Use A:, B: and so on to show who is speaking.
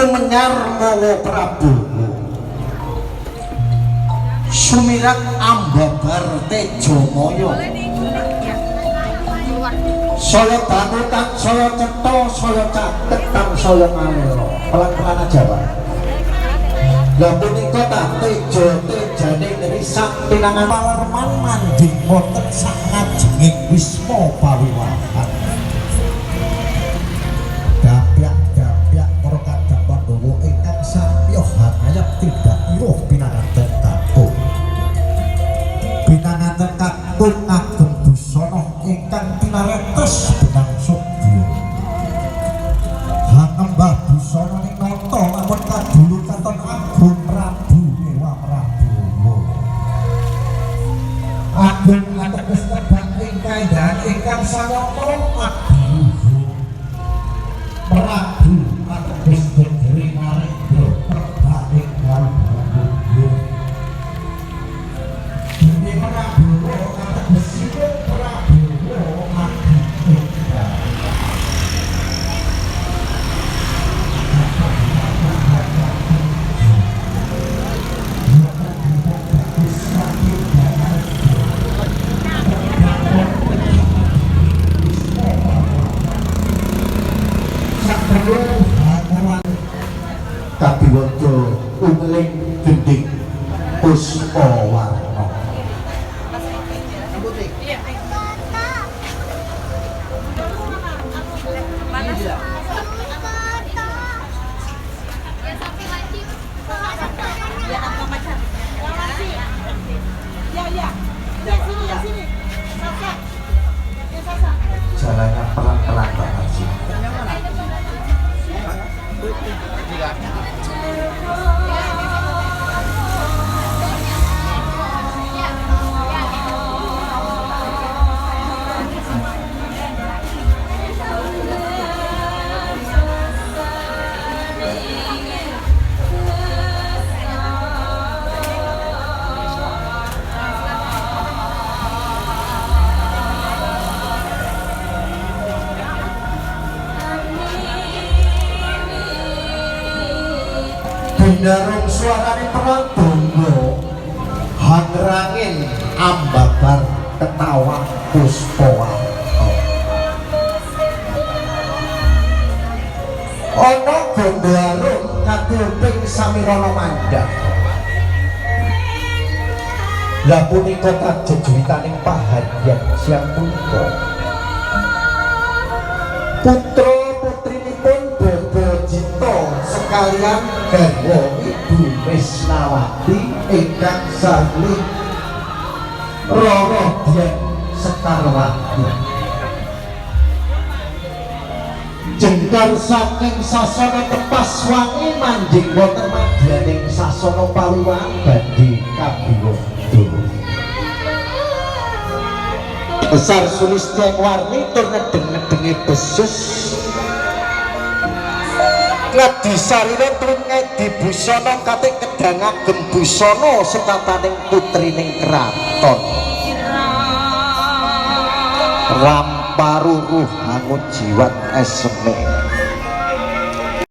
A: lumenyar mawa Prabu sumirat ambabar Tejamaya saya danutan saya cetha saya catet kang saya ngalira pelan-pelan aja Pak. Lah punika ta tejane risak pinangan Pawarman mandhing wonten sangajenging wisma pawiwahan. Gapyak para kadang Pandhawa ingkang sampya hanayap tidak iruh pinanganten kakung. Pinanganten kakung ngagem busana ingkang pinaretes benang sudya. Hanembah busana ning nata lamun kadulu katon Agung Prabu Dewa Prabowo. Agung ateges tebak ing kaendahan ingkang sayata adiluhung. Prabu ateges gegering narendra tebak ing kalbuhung. Dene Prabowo ategesipun Prabowo adi ingkang kabiwaja umling gending Puspawarna. Jalannya pelan-pelan Pak Haji. Darung suarane Pradonga hangrangin ambabar ketawa Puspawarna. Ana gondharung kaduping samirana mandhap. Lah punika kajejwitaning paharyan siang punika. Putra putrinipun Babajita sekalian garwa Ibu Mesnawati ingkang salih Rara Dian Sekarwati. Jengkar saking sasana tepas wangi manjing wonten madyaning sasana pawiwahan badhe kabiwada. Besar Sulistyawarni tur nedeng-nedenge besus ngadi sarira tur ngedi busana kate kedang agem busana setataning putrining kraton. Ramparuruh hangut jiwat eseme